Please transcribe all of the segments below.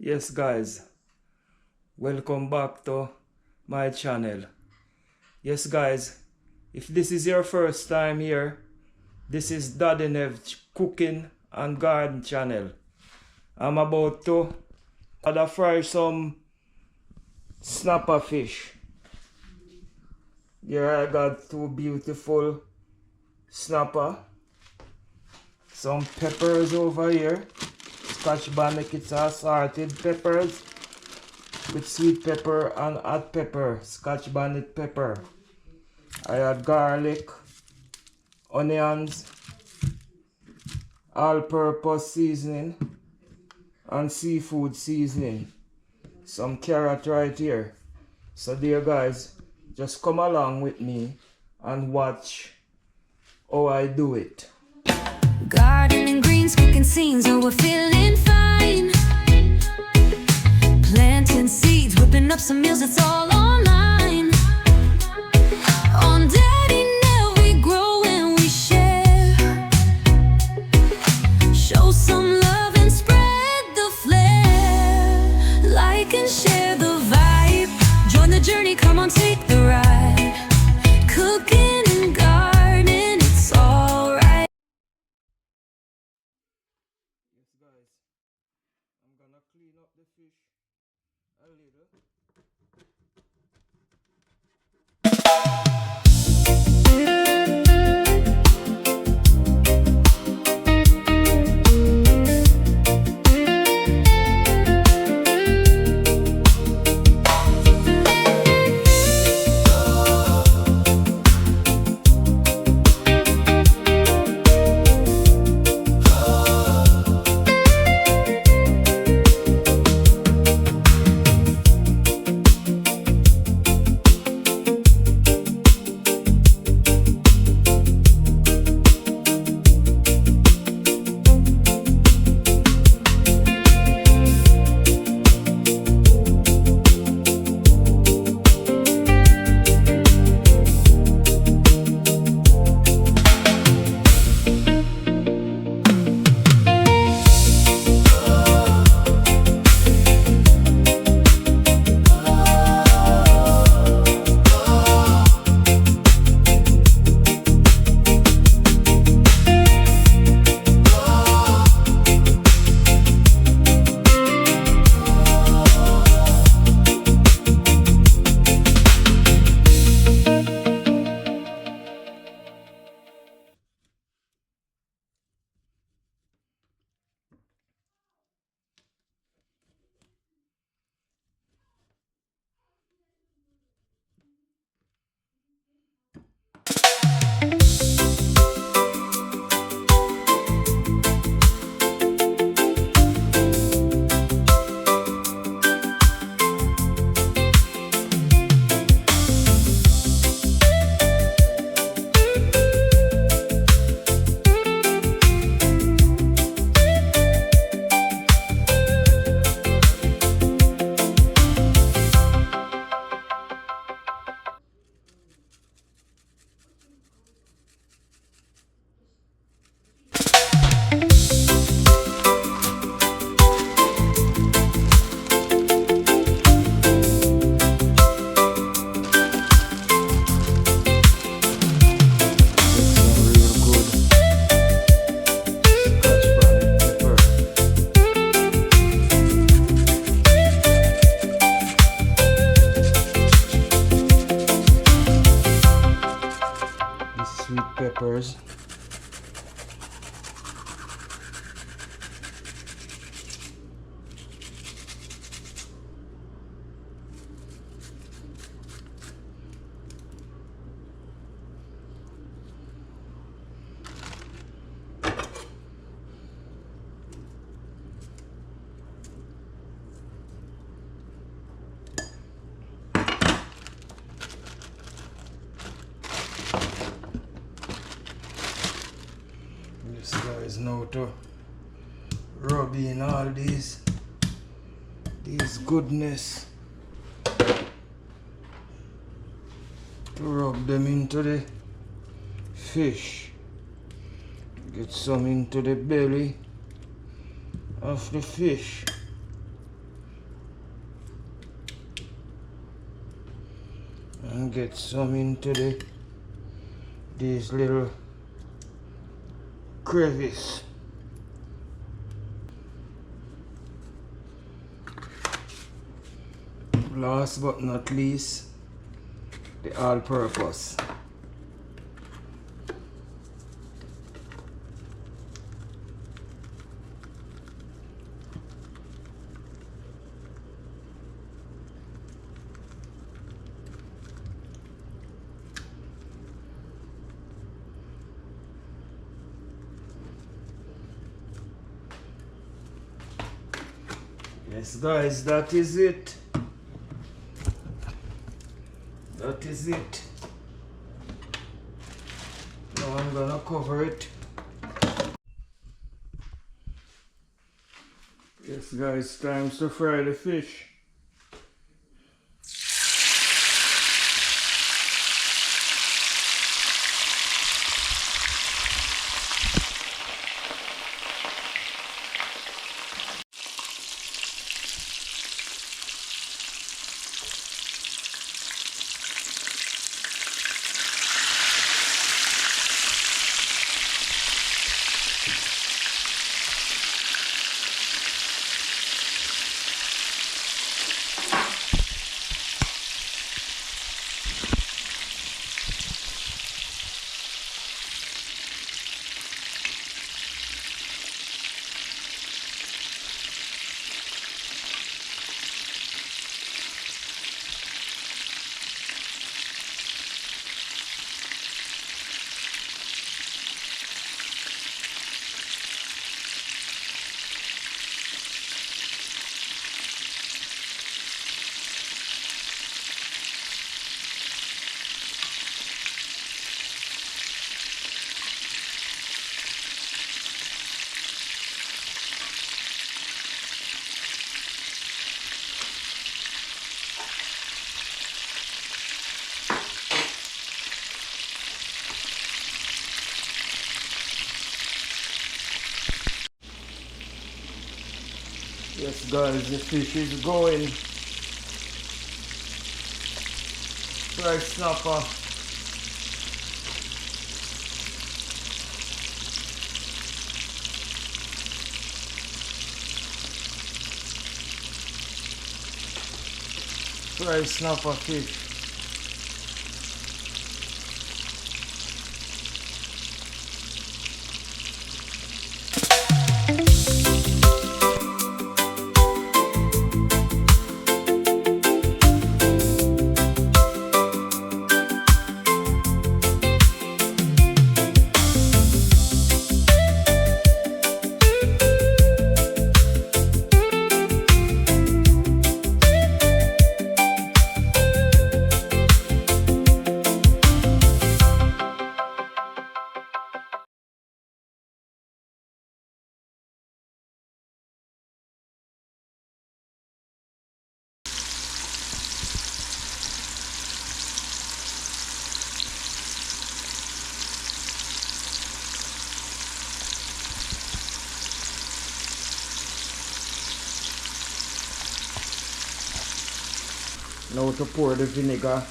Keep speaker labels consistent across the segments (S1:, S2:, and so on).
S1: Yes guys, welcome back to my channel. Yes guys, if this is your first time here, this is Daddy Nev Cooking and Garden channel. I'm about to fry some snapper fish. Here I got two beautiful snapper, some peppers over here, Scotch bonnet, it's assorted peppers with sweet pepper and hot pepper, Scotch bonnet pepper. I had garlic, onions, all-purpose seasoning, and seafood seasoning. Some carrot right here. So dear guys, just come along with me and watch how I do it.
S2: Garden and greens, cooking scenes, oh we're feeling fine. Planting seeds, whipping up some meals, it's all online. On Daddy Nev we grow and we share. Show some love and spread the flair. Like and share the vibe. Join the journey, come on, take the ride. Cooking and gardening, it's alright.
S1: Yes guys, I'm gonna clean up the fish a little. Sweet peppers. This guys know to rub in all these goodness, to rub them into the fish, get some into the belly of the fish. and get some into these little crevice. Last but not least, the all-purpose. Yes guys, that is it. That is it. Now I'm gonna cover it. Yes guys, time to fry the fish. Yes guys, the fish is going. Fried snapper. Fried snapper fish. Now to pour the vinegar.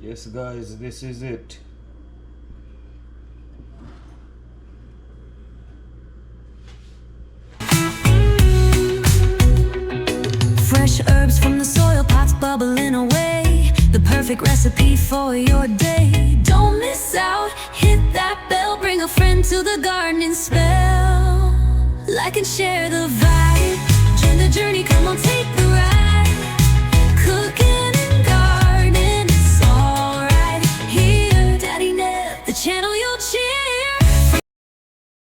S1: Yes guys, this is it.
S2: Fresh herbs from the soil, pots bubbling away. The perfect perfect recipe for your day. Don't miss out, hit that bell, bring a friend to the gardening spell. Like and share the vibe.